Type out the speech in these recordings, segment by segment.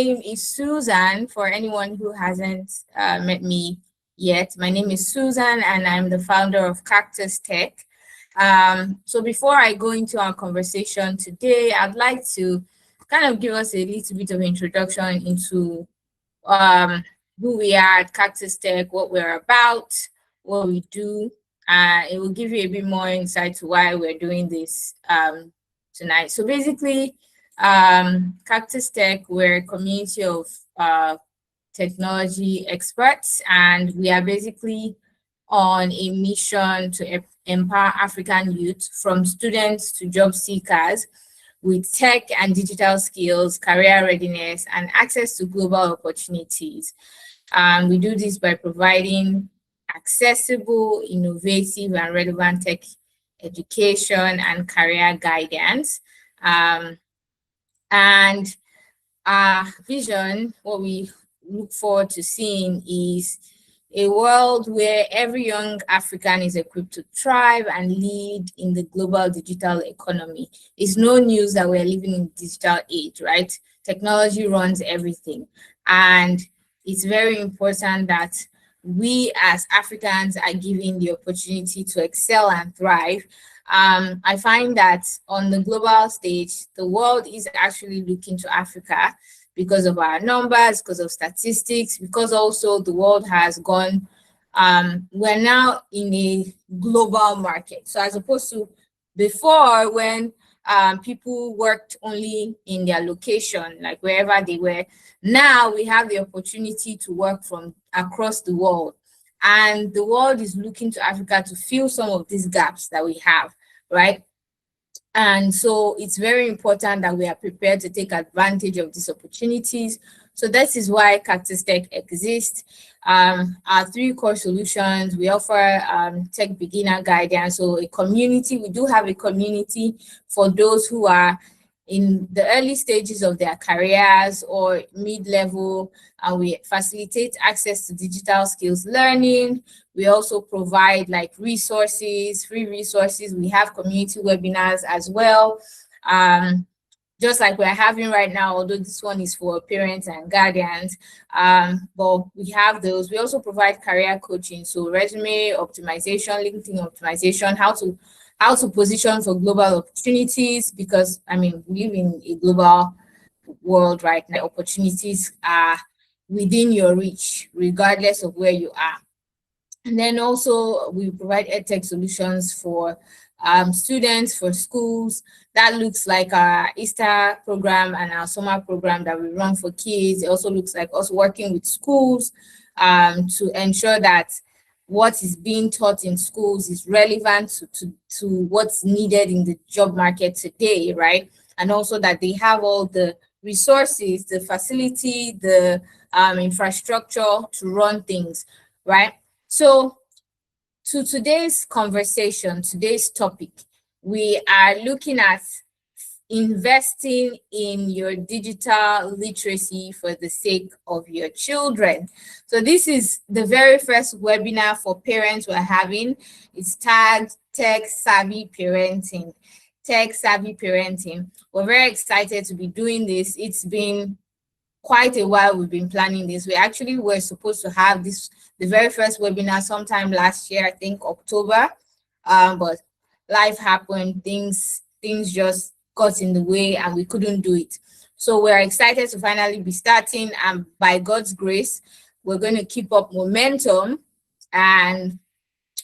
name is Susan. For anyone who hasn't met me yet, my name is Susan and I'm the founder of Cactus Tech. So before I go into our conversation today, I'd like to kind of give us a little bit of introduction into who we are at Cactus Tech, what we're about, what we do. It will give you a bit more insight to why we're doing this tonight. So basically, Cactus Tech, we're a community of technology experts, and we are basically on a mission to empower African youth from students to job seekers with tech and digital skills, career readiness, and access to global opportunities. We do this by providing accessible, innovative, and relevant tech education and career guidance. And our vision, what we look forward to seeing, is a world where every young African is equipped to thrive and lead in the global digital economy. It's no news that we're living in digital age, right? Technology runs everything. And it's very important that we as Africans are given the opportunity to excel and thrive. I find that on the global stage, the world is actually looking to Africa because of our numbers, because of statistics, because also the world has gone, we're now in a global market. So as opposed to before when people worked only in their location, like wherever they were, now we have the opportunity to work from across the world. And the world is looking to Africa to fill some of these gaps that we have, right? And so it's very important that we are prepared to take advantage of these opportunities. So this is why Cactus Tech exists. Our three core solutions, we offer tech beginner guidance. So a community, we do have a community for those who are in the early stages of their careers or mid-level, and we facilitate access to digital skills learning. We also provide like resources, free resources. We have community webinars as well. Just like we're having right now, although this one is for parents and guardians, but we have those. We also provide career coaching, so resume optimization, LinkedIn optimization, how to position for global opportunities, because I mean, we live in a global world right now. Opportunities are within your reach, regardless of where you are. And then also we provide edtech solutions for students, for schools. That looks like our Easter program and our summer program that we run for kids. It also looks like us working with schools to ensure that what is being taught in schools is relevant to what's needed in the job market today, right? And also that they have all the resources, the facility, the infrastructure to run things, right? So to today's conversation, today's topic, we are looking at investing in your digital literacy for the sake of your children. So this is the very first webinar for parents we're having. It's tagged Tech Savvy Parenting. Tech Savvy Parenting. We're very excited to be doing this. It's been quite a while we've been planning this. We actually were supposed to have this, the very first webinar sometime last year, I think October, but life happened, things just got in the way and we couldn't do it. So we're excited to finally be starting, and by God's grace, we're going to keep up momentum and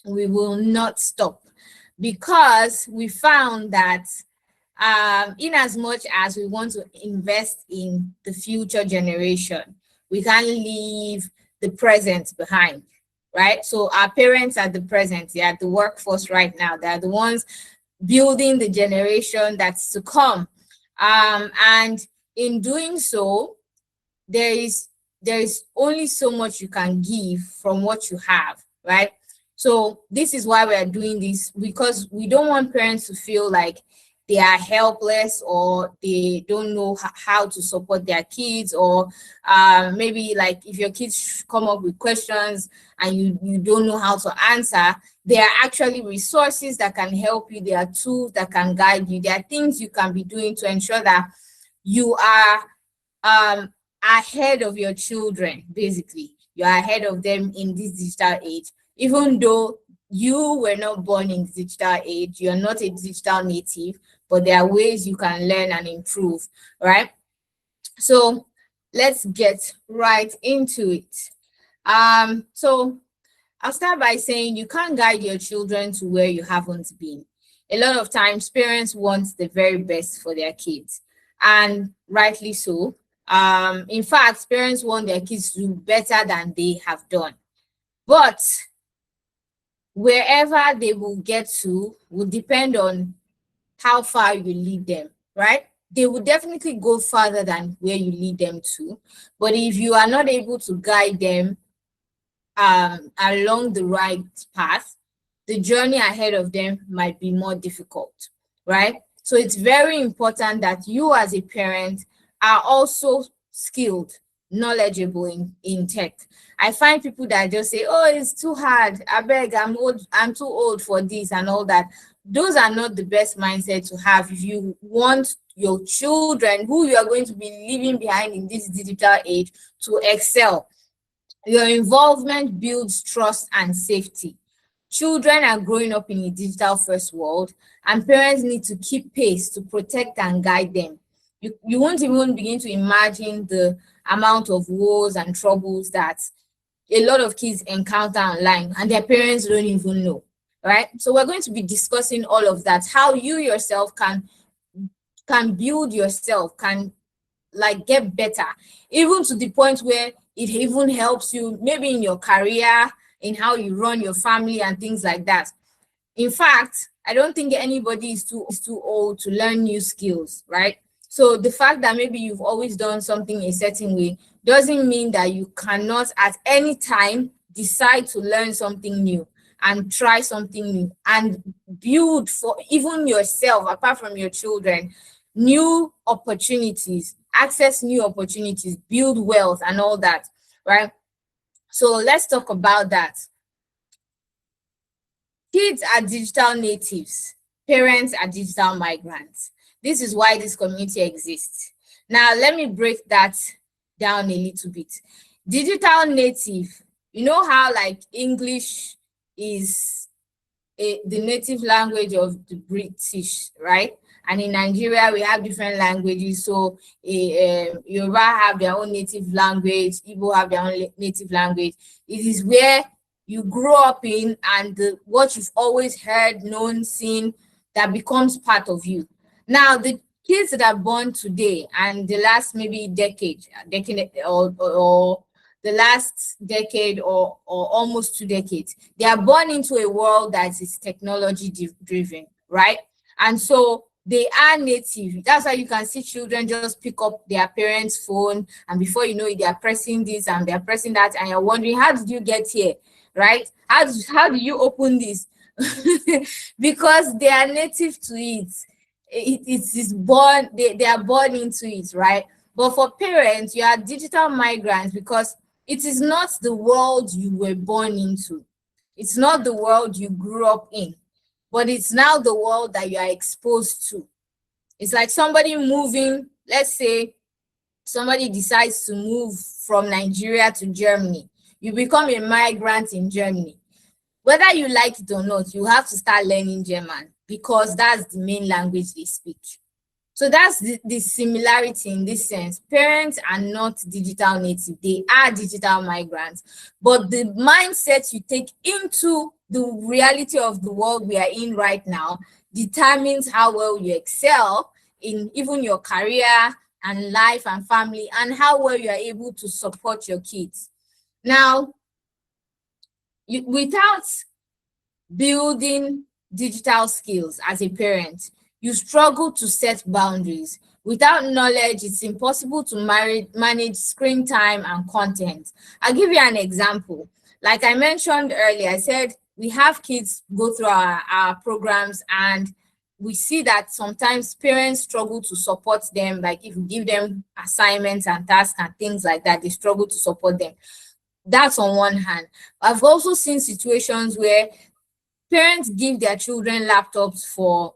we will not stop, because we found that in as much as we want to invest in the future generation, we can't leave the present behind, right? So our parents are the present, they are the workforce right now. They're the ones building the generation that's to come. And in doing so, there is only so much you can give from what you have, right? So this is why we are doing this, because we don't want parents to feel like they are helpless or they don't know how to support their kids, or maybe like if your kids come up with questions and you don't know how to answer, there are actually resources that can help you. There are tools that can guide you. There are things you can be doing to ensure that you are ahead of your children, basically. You're ahead of them in this digital age, even though you were not born in digital age, you're not a digital native, but there are ways you can learn and improve, right? So let's get right into it. So I'll start by saying you can't guide your children to where you haven't been. A lot of times parents want the very best for their kids, and rightly so. In fact, parents want their kids to do better than they have done. But wherever they will get to will depend on how far you lead them, right? They will definitely go farther than where you lead them to. But if you are not able to guide them along the right path, the journey ahead of them might be more difficult, right? So it's very important that you as a parent are also skilled, knowledgeable in tech. I find people that just say, oh, it's too hard. I beg, I'm old, I'm too old for this and all that. Those are not the best mindset to have if you want your children, who you are going to be leaving behind in this digital age, to excel. Your involvement builds trust and safety. Children are growing up in a digital first world, and parents need to keep pace to protect and guide them. You won't even begin to imagine the amount of woes and troubles that a lot of kids encounter online and their parents don't even know, right? So we're going to be discussing all of that, how you yourself can build yourself, can like get better, even to the point where it even helps you maybe in your career, in how you run your family and things like that. In fact, I don't think anybody is too old to learn new skills, right? So the fact that maybe you've always done something a certain way doesn't mean that you cannot at any time decide to learn something new and try something new and build for even yourself, apart from your children, new opportunities, access new opportunities, build wealth and all that, right? So let's talk about that. Kids are digital natives. Parents are digital migrants. This is why this community exists. Now, let me break that down a little bit. Digital native, you know how like English is the native language of the British, right? And in Nigeria, we have different languages. So Yoruba have their own native language, Igbo have their own native language. It is where you grow up in and what you've always heard, known, seen, that becomes part of you. Now, the kids that are born today and the last maybe decade or the last decade or almost 2 decades, they are born into a world that is technology driven, right? And so they are native. That's why you can see children just pick up their parents' phone, and before you know it, they are pressing this and they're pressing that, and you're wondering, how did you get here, right? How do you open this? Because they are native to it. It is born, they are born into it, right? But for parents, you are digital migrants because it is not the world you were born into. It's not the world you grew up in, but it's now the world that you are exposed to. It's like somebody moving, let's say somebody decides to move from Nigeria to Germany. You become a migrant in Germany. Whether you like it or not, you have to start learning German because that's the main language they speak. So that's the similarity in this sense. Parents are not digital native, they are digital migrants. But the mindset you take into the reality of the world we are in right now determines how well you excel in even your career and life and family, and how well you are able to support your kids. Now, without building digital skills as a parent, you struggle to set boundaries. Without knowledge, it's impossible to manage screen time and content. I'll give you an example. Like I mentioned earlier, I said we have kids go through our programs, and we see that sometimes parents struggle to support them. Like if you give them assignments and tasks and things like that, they struggle to support them. That's on one hand. I've also seen situations where parents give their children laptops for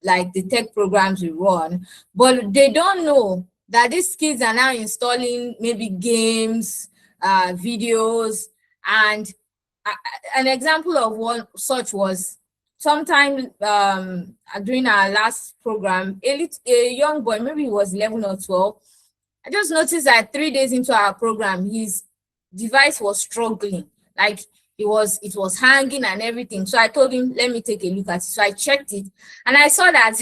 like the tech programs we run, but they don't know that these kids are now installing maybe games, videos, and an example of one such was sometime during our last program, a young boy, maybe he was 11 or 12. I just noticed that 3 days into our program, his device was struggling. Like it was hanging and everything. So I told him, let me take a look at it. So I checked it and I saw that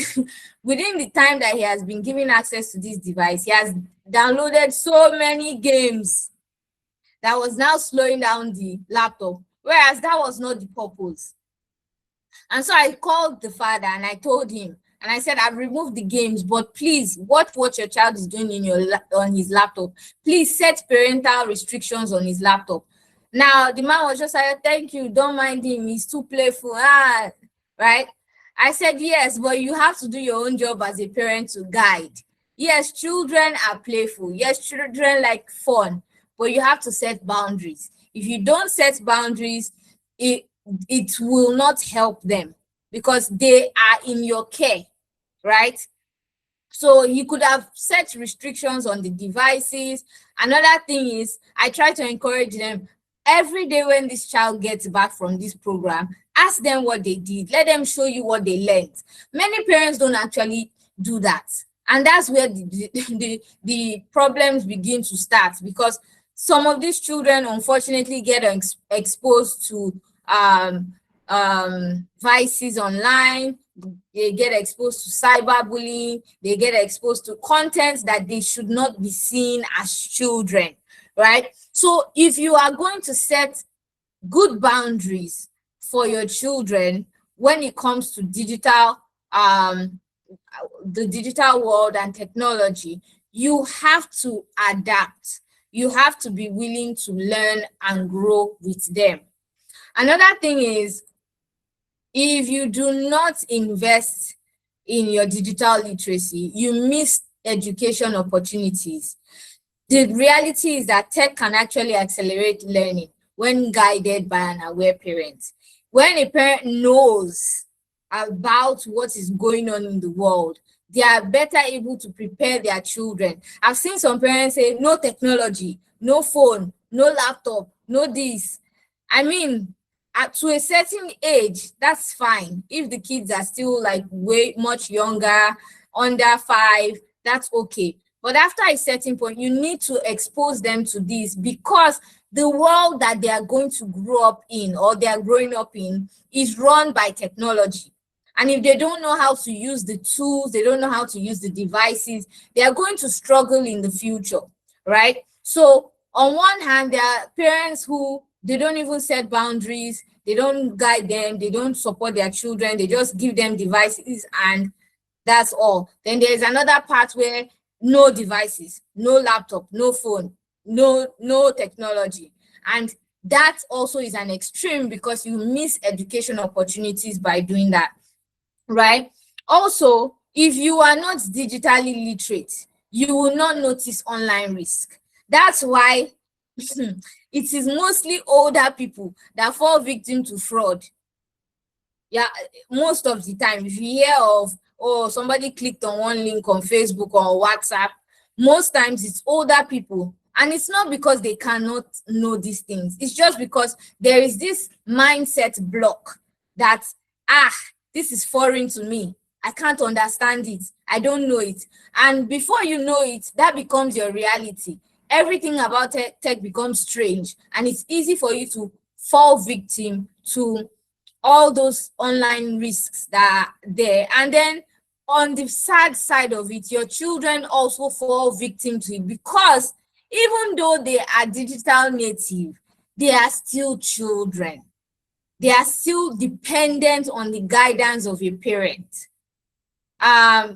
within the time that he has been given access to this device, he has downloaded so many games that was now slowing down the laptop, whereas that was not the purpose. And so I called the father and I told him, and I said, I've removed the games, but please watch what your child is doing on his laptop. Please set parental restrictions on his laptop. Now, the man was just like, thank you, don't mind him, he's too playful, right? I said, yes, but you have to do your own job as a parent to guide. Yes, children are playful. Yes, children like fun, but you have to set boundaries. If you don't set boundaries, it will not help them because they are in your care, right? So he could have set restrictions on the devices. Another thing is, I try to encourage them every day when this child gets back from this program, ask them what they did. Let them show you what they learned. Many parents don't actually do that. And that's where the problems begin to start, because some of these children unfortunately get exposed to vices online. They get exposed to cyberbullying. They get exposed to content that they should not be seen as children, right? So if you are going to set good boundaries for your children when it comes to digital, the digital world and technology, you have to adapt. You have to be willing to learn and grow with them. Another thing is, if you do not invest in your digital literacy, you miss education opportunities. The reality is that tech can actually accelerate learning when guided by an aware parent. When a parent knows about what is going on in the world, they are better able to prepare their children. I've seen some parents say, no technology, no phone, no laptop, no this. I mean, to a certain age, that's fine. If the kids are still like way much younger, under 5, that's okay. But after a certain point, you need to expose them to this, because the world that they are going to grow up in, or they are growing up in, is run by technology. And if they don't know how to use the tools, they don't know how to use the devices, they are going to struggle in the future, right? So on one hand, there are parents who, they don't even set boundaries, they don't guide them, they don't support their children, they just give them devices and that's all. Then there's another part where no devices, no laptop, no phone, no technology. And that also is an extreme, because you miss education opportunities by doing that, right? Also, if you are not digitally literate, you will not notice online risk. That's why it is mostly older people that fall victim to fraud. Yeah, most of the time, if you hear of, oh, somebody clicked on one link on Facebook or WhatsApp, most times it's older people. And it's not because they cannot know these things. It's just because there is this mindset block that, this is foreign to me. I can't understand it. I don't know it. And before you know it, that becomes your reality. Everything about tech becomes strange, and it's easy for you to fall victim to all those online risks that are there. And then on the sad side of it, your children also fall victim to it, because even though they are digital native, they are still children. They are still dependent on the guidance of a parent.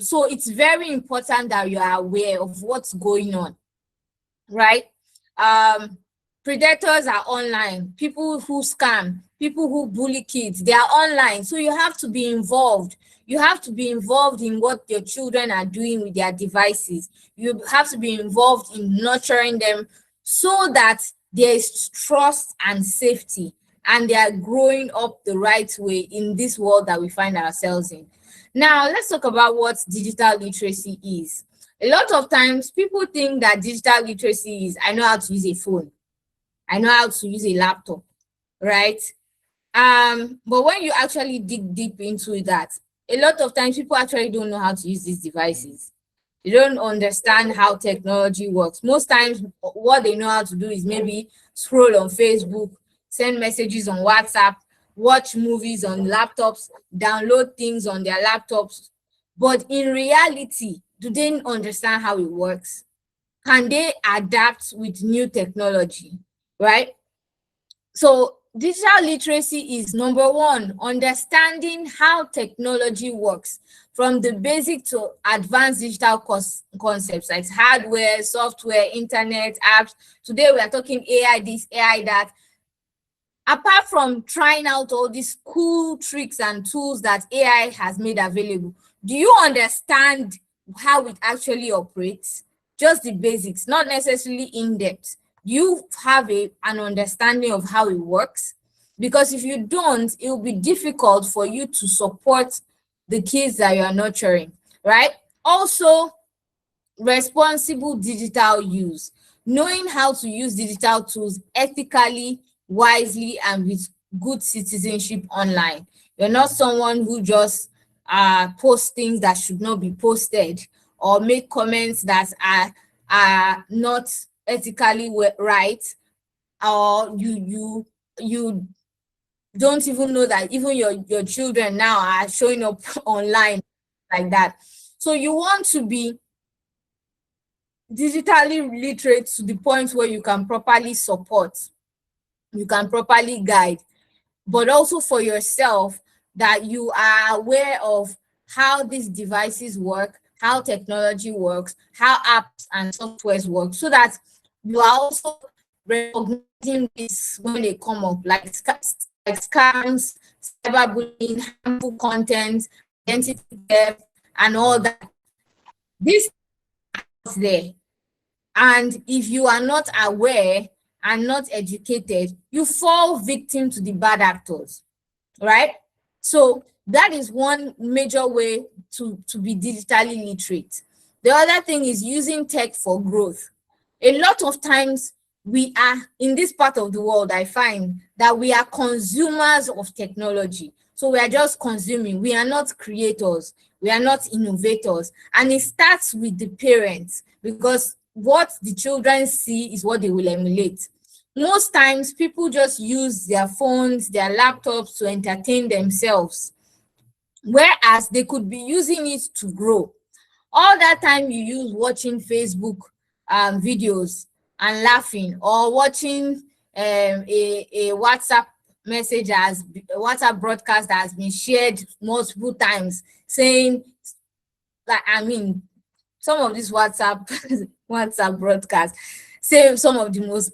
So it's very important that you are aware of what's going on, right? Predators are online. People who scam, people who bully kids, they are online. So you have to be involved. You have to be involved in what your children are doing with their devices. You have to be involved in nurturing them so that there is trust and safety, and they are growing up the right way in this world that we find ourselves in. Now, let's talk about what digital literacy is. A lot of times people think that digital literacy is, I know how to use a phone, I know how to use a laptop, right? But when you actually dig deep into that, a lot of times people actually don't know how to use these devices. They don't understand how technology works. Most times, what they know how to do is maybe scroll on Facebook, send messages on WhatsApp, watch movies on laptops, download things on their laptops. But in reality, do they understand how it works? Can they adapt with new technology, right? So digital literacy is number one, understanding how technology works, from the basic to advanced digital concepts like hardware, software, internet, apps. Today we are talking AI this, AI that. Apart from trying out all these cool tricks and tools that AI has made available, do you understand how it actually operates? Just the basics, not necessarily in depth. You have an understanding of how it works, because if you don't, it will be difficult for you to support the kids that you are nurturing, right? Also, responsible digital use, knowing how to use digital tools ethically, wisely, and with good citizenship online. You're not someone who just post things that should not be posted, or make comments that are not ethically right, or you don't even know that even your children now are showing up online like that. So you want to be digitally literate to the point where you can properly support, you can properly guide, but also for yourself, that you are aware of how these devices work, how technology works, how apps and softwares work, so that you are also recognizing this when they come up, like scams, cyberbullying, harmful content, identity theft, and all that. This is there. And if you are not aware and not educated, you fall victim to the bad actors, right? So that is one major way to be digitally literate. The other thing is using tech for growth. A lot of times we are in this part of the world, I find that we are consumers of technology. So we are just consuming. We are not creators. We are not innovators. And it starts with the parents, because what the children see is what they will emulate. Most times people just use their phones, their laptops to entertain themselves, whereas they could be using it to grow. All that time you use watching Facebook videos and laughing, or watching a WhatsApp message, as WhatsApp broadcast that has been shared multiple times, saying, like, I mean, some of these WhatsApp broadcasts say some of the most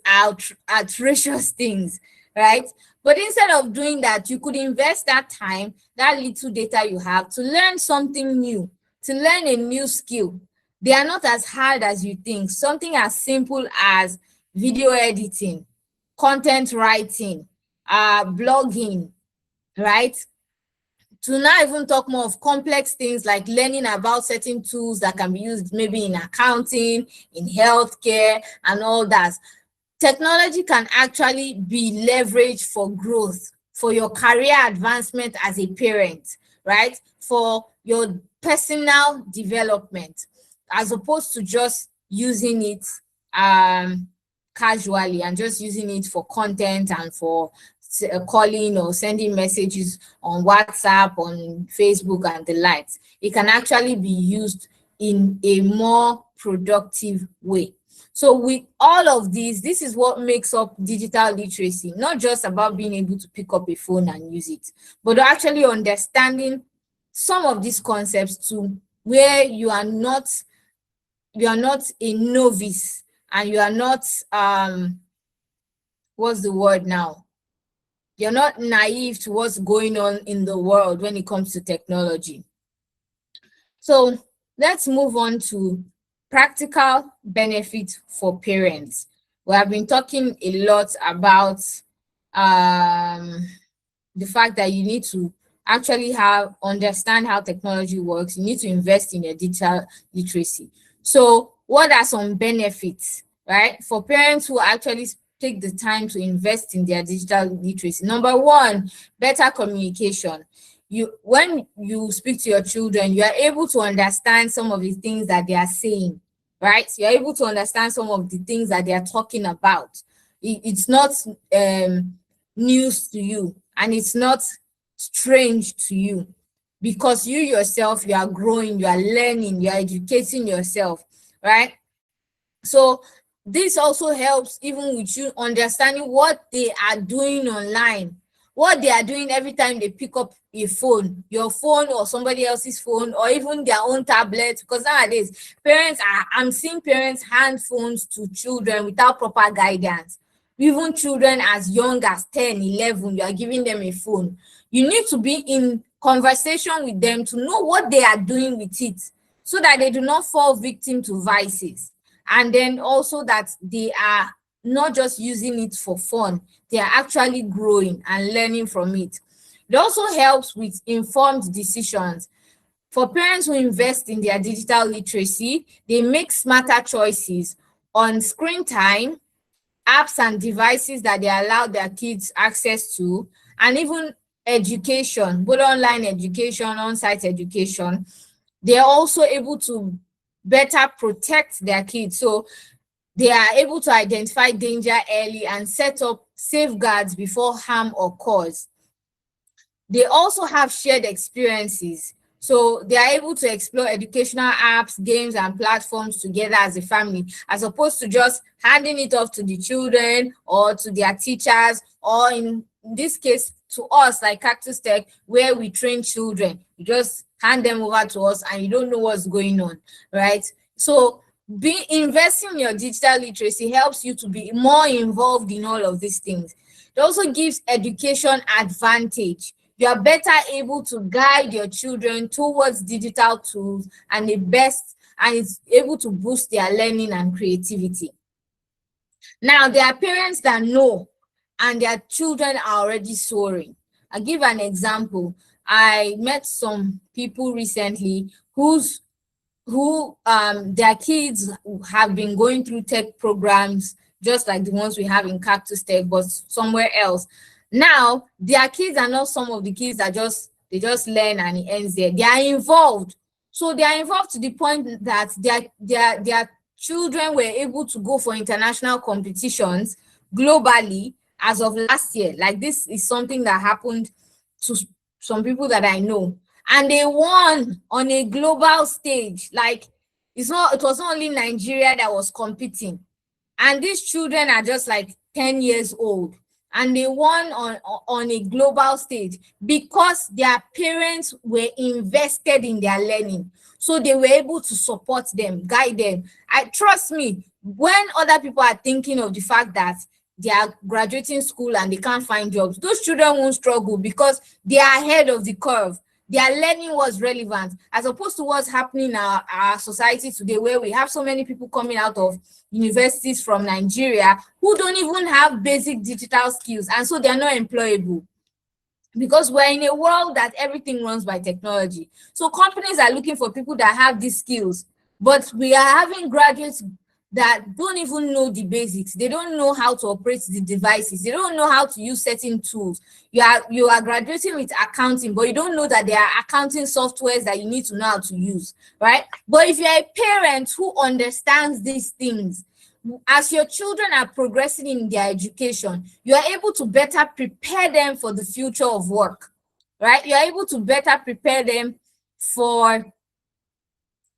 outrageous things, right? But instead of doing that, you could invest that time, that little data you have, to learn something new, to learn a new skill. They are not as hard as you think. Something as simple as video editing, content writing, blogging, right? To not even talk more of complex things like learning about certain tools that can be used maybe in accounting, in healthcare, and all that. Technology can actually be leveraged for growth, for your career advancement as a parent, right? For your personal development, as opposed to just using it casually and just using it for content and for calling or sending messages on WhatsApp, on Facebook, and the likes. It can actually be used in a more productive way. So with all of these, this is what makes up digital literacy, not just about being able to pick up a phone and use it, but actually understanding some of these concepts to where you are not a novice, and you are not what's the word now? You're not naive to what's going on in the world when it comes to technology. So let's move on to practical benefits for parents. We have been talking a lot about the fact that you need to actually understand how technology works. You need to invest in your digital literacy. So what are some benefits, right, for parents who actually take the time to invest in their digital literacy? Number one, better communication. When you speak to your children, you are able to understand some of the things that they are saying, right? You're able to understand some of the things that they are talking about. It's not news to you, and it's not strange to you, because you yourself, you are growing, you are learning, you are educating yourself, right? So this also helps even with you understanding what they are doing online, what they are doing every time they pick up a phone, your phone or somebody else's phone, or even their own tablet. Because nowadays, I'm seeing parents hand phones to children without proper guidance. Even children as young as 10, 11, you are giving them a phone. You need to be in conversation with them to know what they are doing with it, so that they do not fall victim to vices. And then also that they are not just using it for fun, they are actually growing and learning from it. It also helps with informed decisions. For parents who invest in their digital literacy, they make smarter choices on screen time, apps and devices that they allow their kids access to, and even education, both online education, on-site education. They are also able to better protect their kids. So they are able to identify danger early and set up safeguards before harm occurs. They also have shared experiences. So they are able to explore educational apps, games, and platforms together as a family, as opposed to just handing it off to the children or to their teachers, or in this case, to us, like Cactus Tech, where we train children. You just hand them over to us and you don't know what's going on, right? So investing in your digital literacy helps you to be more involved in all of these things. It also gives education advantage. You are better able to guide your children towards digital tools and it's able to boost their learning and creativity. Now, there are parents that know and their children are already soaring. I'll give an example. I met some people recently who their kids have been going through tech programs just like the ones we have in Cactus Tech, but somewhere else. Now, their kids are not some of the kids that they just learn and it ends there. They are involved. So they are involved to the point that their children were able to go for international competitions globally as of last year. Like, this is something that happened to some people that I know, and they won on a global stage. Like, it was not only Nigeria that was competing, and these children are just like 10 years old, and they won on a global stage because their parents were invested in their learning. So they were able to support them, guide them. Trust me, when other people are thinking of the fact that they are graduating school and they can't find jobs, those children won't struggle because they are ahead of the curve. Their learning was relevant, as opposed to what's happening in our society today, where we have so many people coming out of universities from Nigeria who don't even have basic digital skills, and so they're not employable, because we're in a world that everything runs by technology. So companies are looking for people that have these skills, but we are having graduates that don't even know the basics. They don't know how to operate the devices. They don't know how to use certain tools. You are graduating with accounting, but you don't know that there are accounting softwares that you need to know how to use, right? But if you're a parent who understands these things, as your children are progressing in their education, you are able to better prepare them for the future of work, right? You're able to better prepare them for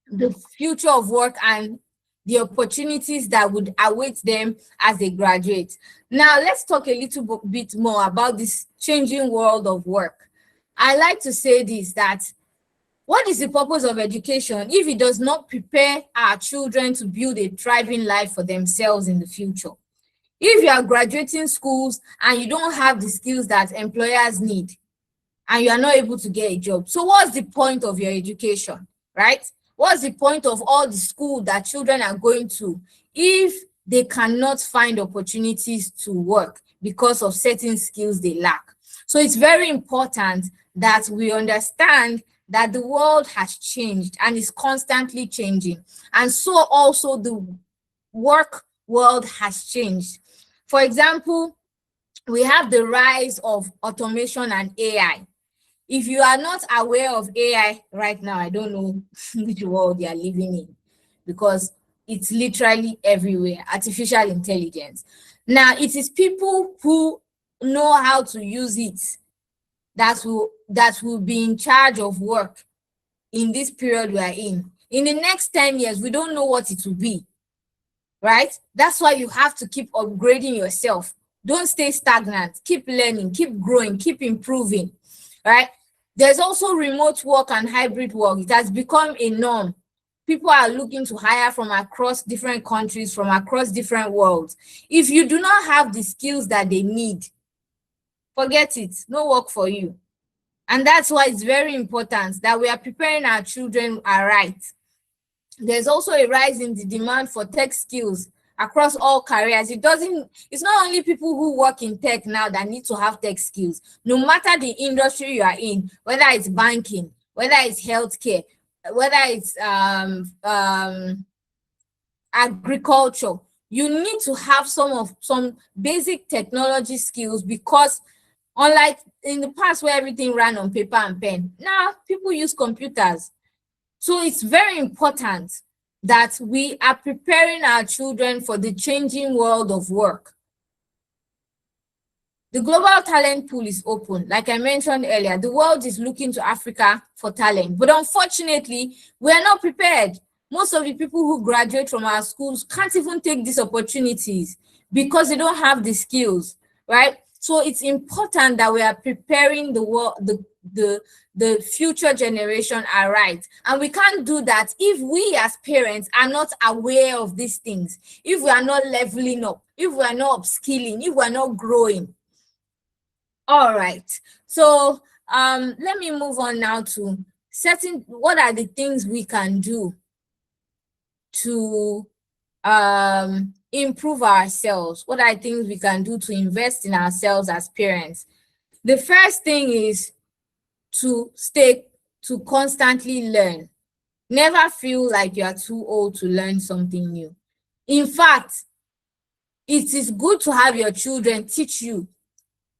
the future of work and the opportunities that would await them as they graduate. Now, let's talk a little bit more about this changing world of work. I like to say this, that what is the purpose of education if it does not prepare our children to build a thriving life for themselves in the future? If you are graduating schools and you don't have the skills that employers need, and you are not able to get a job, so what's the point of your education, right? What's the point of all the school that children are going to if they cannot find opportunities to work because of certain skills they lack? So it's very important that we understand that the world has changed and is constantly changing. And so also the work world has changed. For example, we have the rise of automation and AI. If you are not aware of AI right now, I don't know which world you are living in, because it's literally everywhere. Artificial intelligence. Now, it is people who know how to use it that will be in charge of work in this period we are in. In the next 10 years, we don't know what it will be, right? That's why you have to keep upgrading yourself. Don't stay stagnant. Keep learning, keep growing, keep improving, right? There's also remote work and hybrid work. It has become a norm. People are looking to hire from across different countries, from across different worlds. If you do not have the skills that they need, forget it. No work for you. And that's why it's very important that we are preparing our children aright. There's also a rise in the demand for tech skills across all careers. It's not only people who work in tech now that need to have tech skills. No matter the industry you are in, whether it's banking, whether it's healthcare, whether it's agriculture, you need to have some basic technology skills, because unlike in the past where everything ran on paper and pen, now people use computers. So it's very important that we are preparing our children for the changing world of work. The global talent pool is open. Like I mentioned earlier, the world is looking to Africa for talent. But unfortunately, we are not prepared. Most of the people who graduate from our schools can't even take these opportunities because they don't have the skills, right? So it's important that we are preparing the future generation aright. And we can't do that if we as parents are not aware of these things, if we are not leveling up, if we are not upskilling, if we are not growing. All right. So let me move on now to what are the things we can do to improve ourselves. What are things we can do to invest in ourselves as parents? The first thing is to constantly learn. Never feel like you are too old to learn something new. In fact, it is good to have your children teach you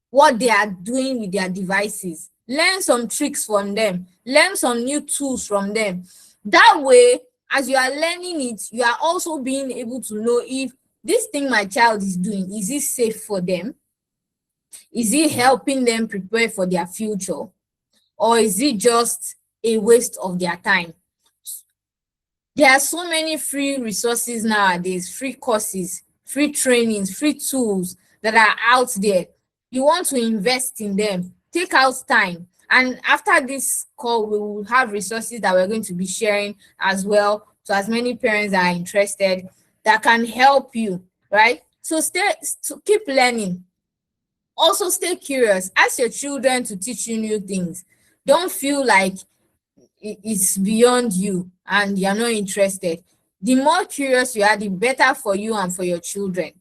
what they are doing with their devices. Learn some tricks from them. Learn some new tools from them. That way, as you are learning it, you are also being able to know if this thing my child is doing, is it safe for them? Is it helping them prepare for their future? Or is it just a waste of their time? There are so many free resources nowadays, free courses, free trainings, free tools that are out there. You want to invest in them, take out time. And after this call, we will have resources that we're going to be sharing as well, so as many parents are interested, that can help you, right? So keep learning. Also stay curious. Ask your children to teach you new things. Don't feel like it's beyond you and you're not interested. The more curious you are, the better for you and for your children.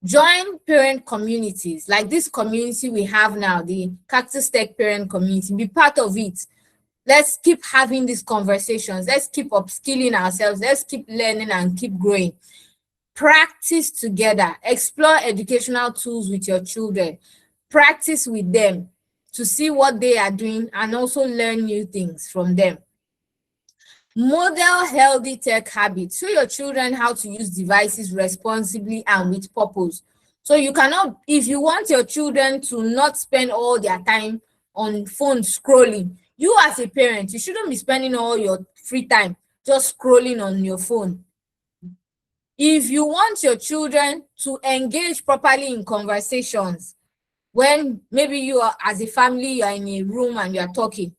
Join parent communities like this community we have now, the Cactus Tech parent community. Be part of it. Let's keep having these conversations. Let's keep upskilling ourselves. Let's keep learning and keep growing. Practice together. Explore educational tools with your children. Practice with them to see what they are doing and also learn new things from them. Model healthy tech habits. Show your children how to use devices responsibly and with purpose. So you cannot, if you want your children to not spend all their time on phone scrolling, you as a parent, you shouldn't be spending all your free time just scrolling on your phone. If you want your children to engage properly in conversations, when maybe you are, as a family, you are in a room and you are talking,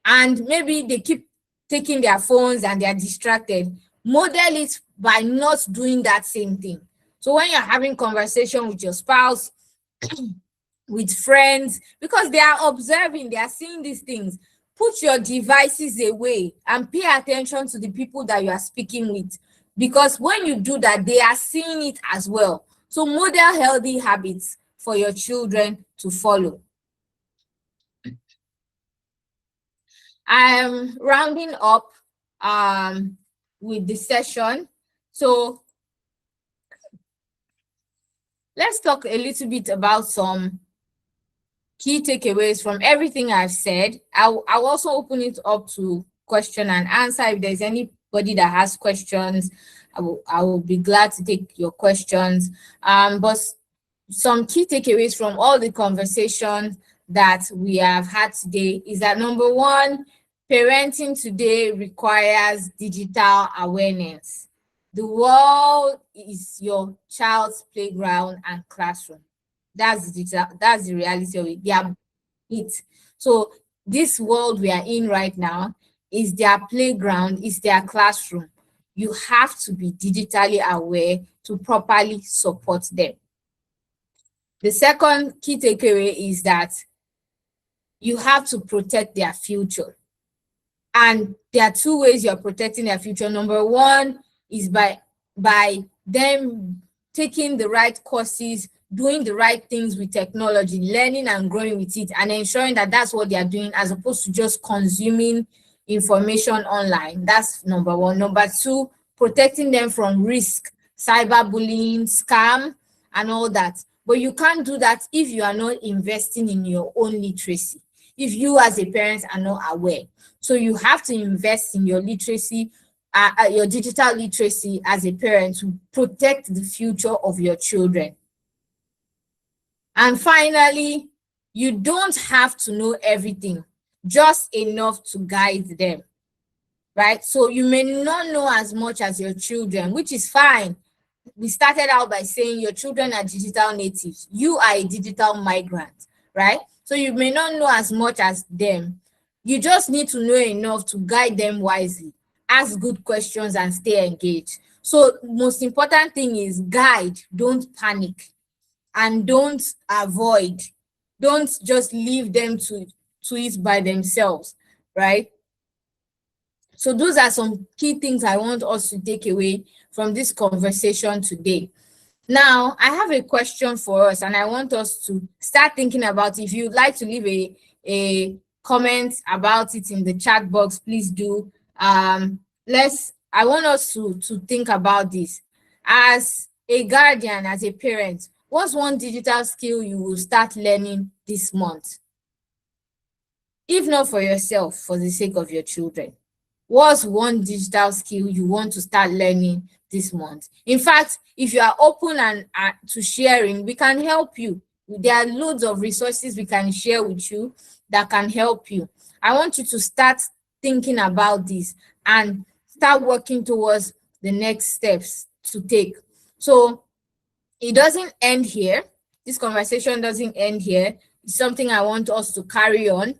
and maybe they keep taking their phones and they are distracted, model it by not doing that same thing. So when you're having conversation with your spouse, with friends, because they are observing, they are seeing these things, put your devices away and pay attention to the people that you are speaking with. Because when you do that, they are seeing it as well. So model healthy habits for your children to follow. I am rounding up with the session. So let's talk a little bit about some key takeaways from everything I've said. I'll also open it up to question and answer. If there's anybody that has questions, I will be glad to take your questions. But some key takeaways from all the conversations that we have had today is that, number one, parenting today requires digital awareness. The world is your child's playground and classroom. That's the reality of it. They are it. So this world we are in right now is their playground, is their classroom. You have to be digitally aware to properly support them. The second key takeaway is that you have to protect their future. And there are two ways you're protecting their future. Number one is by them taking the right courses, doing the right things with technology, learning and growing with it, and ensuring that that's what they are doing as opposed to just consuming information online. That's number one. Number two, protecting them from risk, cyberbullying, scam, and all that. But you can't do that if you are not investing in your own literacy, if you as a parent are not aware. So you have to invest in your literacy, your digital literacy as a parent to protect the future of your children. And finally, you don't have to know everything, just enough to guide them, right? So you may not know as much as your children, which is fine. We started out by saying your children are digital natives. You are a digital migrant, right? So you may not know as much as them. You just need to know enough to guide them wisely, ask good questions, and stay engaged. So most important thing is guide, don't panic, and don't avoid. Don't just leave them to it by themselves, right? So those are some key things I want us to take away from this conversation today. Now, I have a question for us, and I want us to start thinking about. If you'd like to leave a comment about it in the chat box, please do. I want us to think about this. As a guardian, as a parent, what's one digital skill you will start learning this month? If not for yourself, for the sake of your children. What's one digital skill you want to start learning this month? In fact, if you are open and to sharing, we can help you. There are loads of resources we can share with you that can help you. I want you to start thinking about this and start working towards the next steps to take. So it doesn't end here. This conversation doesn't end here. It's something I want us to carry on.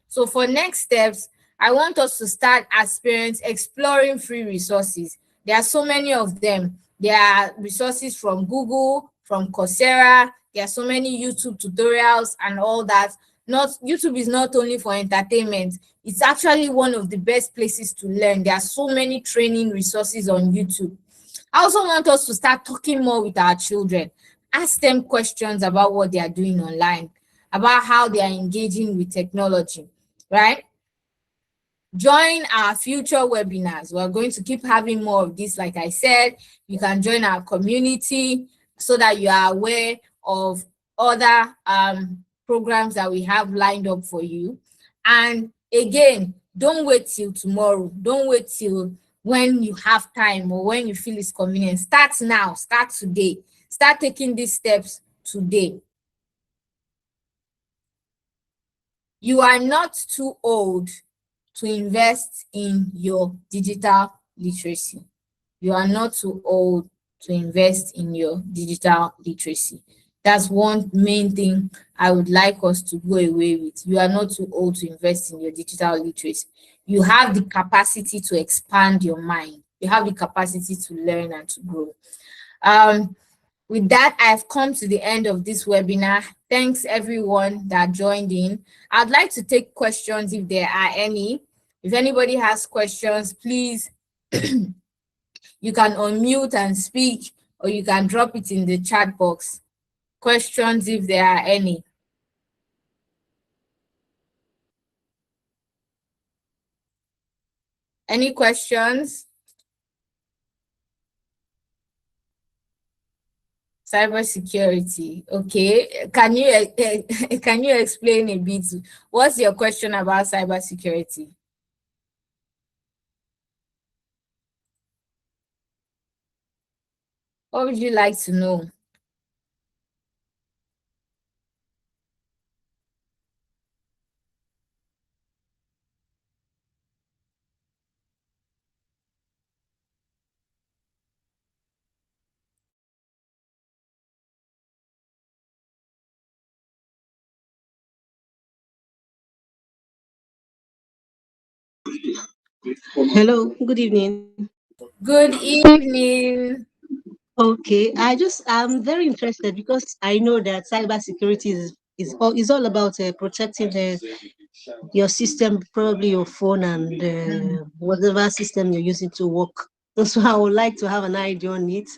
So for next steps, I want us to start as parents exploring free resources. There are so many of them. There are resources from Google, from Coursera. There are so many YouTube tutorials and all that. YouTube is not only for entertainment. It's actually one of the best places to learn. There are so many training resources on YouTube. I also want us to start talking more with our children. Ask them questions about what they are doing online, about how they are engaging with technology, right? Join our future webinars. We're going to keep having more of this. Like I said, you can join our community so that you are aware of other programs that we have lined up for you. And again, don't wait till tomorrow. Don't wait till when you have time or when you feel it's convenient. Start now. Start today. Start taking these steps today. You are not too old to invest in your digital literacy. You are not too old to invest in your digital literacy. That's one main thing I would like us to go away with. You are not too old to invest in your digital literacy. You have the capacity to expand your mind. You have the capacity to learn and to grow. With that, I've come to the end of this webinar. Thanks everyone that joined in. I'd like to take questions if there are any. If anybody has questions, please, you can unmute and speak, or you can drop it in the chat box. Questions if there are any. Any questions? Cybersecurity. Okay. Can you explain a bit? What's your question about cybersecurity? What would you like to know? Hello, good evening. Good evening. Okay, I'm very interested because I know that cybersecurity is all about protecting your system, probably your phone and whatever system you're using to work. So I would like to have an idea on it.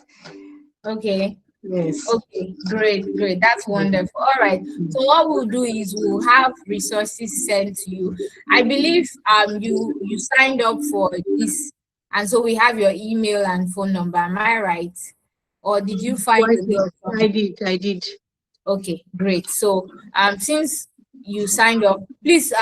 Okay. Yes. Okay, great, great. That's wonderful. All right. So what we'll do is we'll have resources sent to you. I believe you signed up for this, and so we have your email and phone number. Am I right? Or did you find Quite the link well. from? I did. Okay, great. So since you signed up, please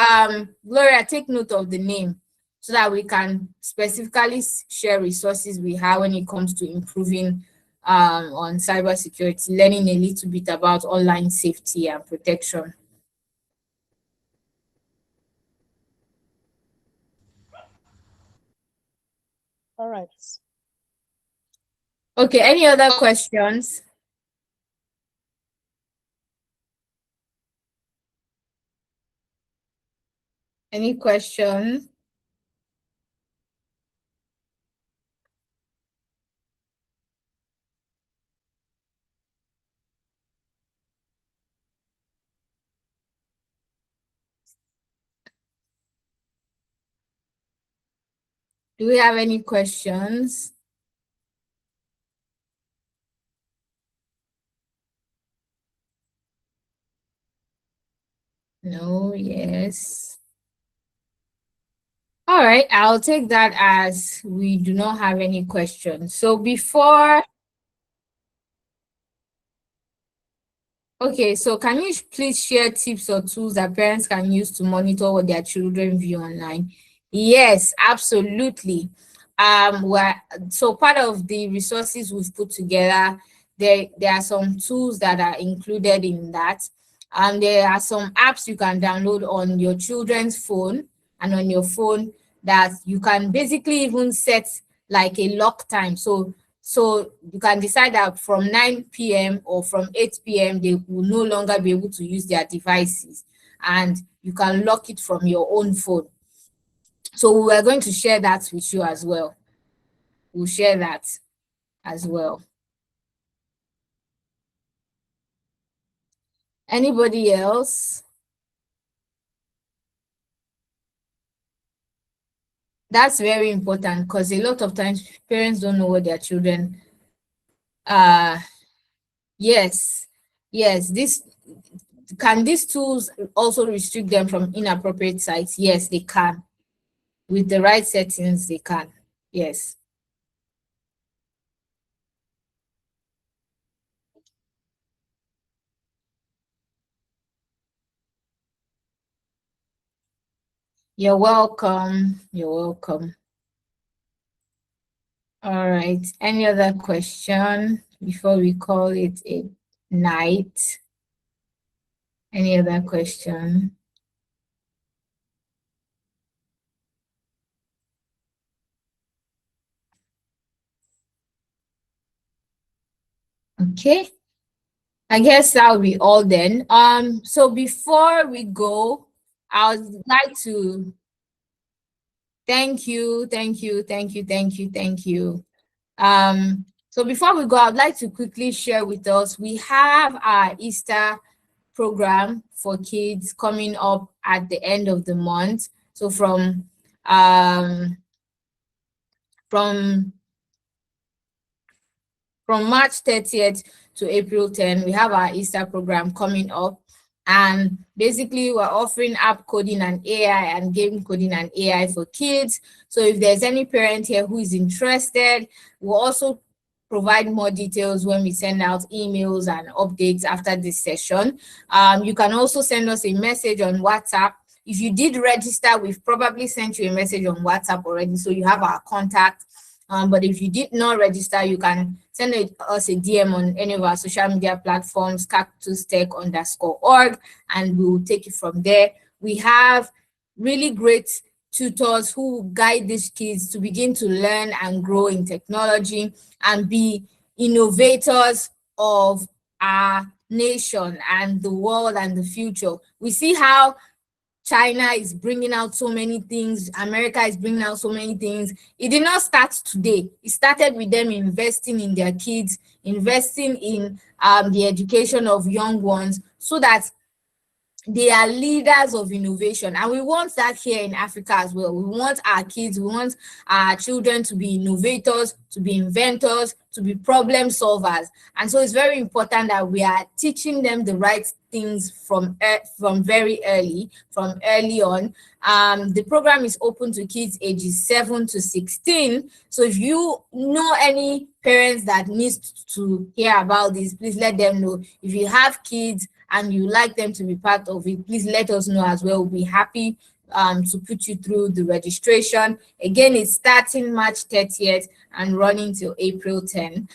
Gloria, take note of the name so that we can specifically share resources we have when it comes to improving on cybersecurity, learning a little bit about online safety and protection. All right. Okay, any other questions? Any questions? Do we have any questions? No, yes. All right, I'll take that as we do not have any questions. So before, okay, so can you please share tips or tools that parents can use to monitor what their children view online? Yes, absolutely. Well, so part of the resources we've put together, there are some tools that are included in that. There are some apps you can download on your children's phone and on your phone that you can basically even set like a lock time. So you can decide that from 9 p.m. or from 8 p.m. they will no longer be able to use their devices, and you can lock it from your own phone. So we're going to share that with you as well. We'll share that as well. Anybody else? That's very important because a lot of times parents don't know what their children yes, yes, this can these tools also restrict them from inappropriate sites? Yes, they can. With the right settings, they can. Yes. You're welcome. You're welcome. All right. Any other question before we call it a night? Any other question? Okay. I guess that'll be all then. So before we go, I would like to thank you, thank you, thank you, thank you, thank you. So before we go, I'd like to quickly share with us, we have our Easter program for kids coming up at the end of the month. So um, from March 30th to April 10, we have our Easter program coming up. And basically, we're offering app coding and AI and game coding and AI for kids. So if there's any parent here who is interested, we'll also provide more details when we send out emails and updates after this session. You can also send us a message on WhatsApp. If you did register, we've probably sent you a message on WhatsApp already, so you have our contact. But if you did not register, you can send us a DM on any of our social media platforms, cactustech_org, and we'll take it from there. We have really great tutors who guide these kids to begin to learn and grow in technology and be innovators of our nation and the world and the future. We see how China is bringing out so many things. America is bringing out so many things. It did not start today. It started with them investing in their kids, investing in the education of young ones, so that they are leaders of innovation. And we want that here in Africa as well. We want our kids, we want our children to be innovators, to be inventors, to be problem solvers. And so it's very important that we are teaching them the right things from very early, from early on. The program is open to kids ages 7 to 16. So if you know any parents that needs to hear about this, please let them know. If you have kids and you like them to be part of it, please let us know as well. We'll be happy to put you through the registration. Again, it's starting March 30th and running till April 10.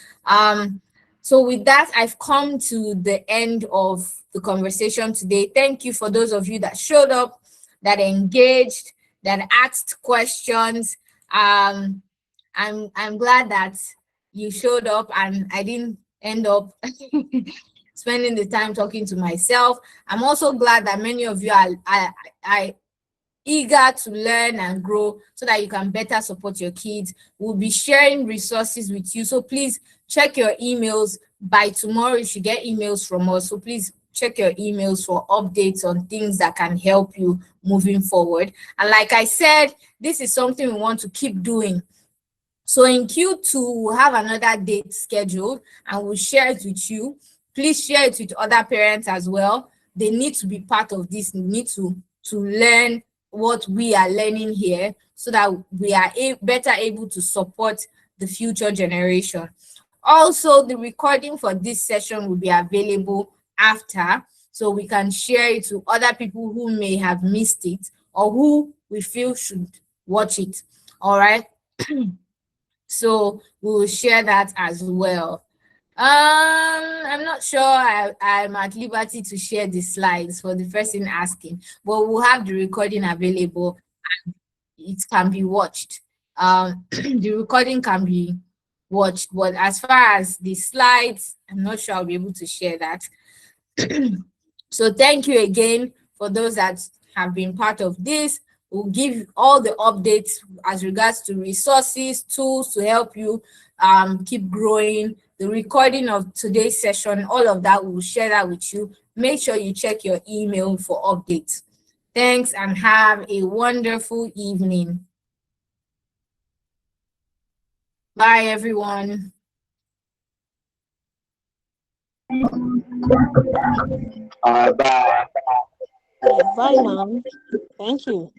So with that, I've come to the end of the conversation today. Thank you for those of you that showed up, that engaged, that asked questions. I'm glad that you showed up and I didn't end up spending the time talking to myself. I'm also glad that many of you are eager to learn and grow so that you can better support your kids. We'll be sharing resources with you. So please check your emails. By tomorrow, you should get emails from us. So please check your emails for updates on things that can help you moving forward. And like I said, this is something we want to keep doing. So in Q2, we'll have another date scheduled and we'll share it with you. Please share it with other parents as well. They need to be part of this. They need to learn what we are learning here so that we are better able to support the future generation. Also, the recording for this session will be available after, so we can share it to other people who may have missed it or who we feel should watch it. All right. So we will share that as well. I'm not sure I'm at liberty to share the slides for the person asking, but we'll have the recording available and it can be watched. The recording can be watched, but as far as the slides, I'm not sure I'll be able to share that. So thank you again for those that have been part of this. We'll give all the updates as regards to resources, tools to help you keep growing. The recording of today's session, all of that, we'll share that with you. Make sure you check your email for updates. Thanks and have a wonderful evening. Bye, everyone. Bye. Bye, Mom. Thank you.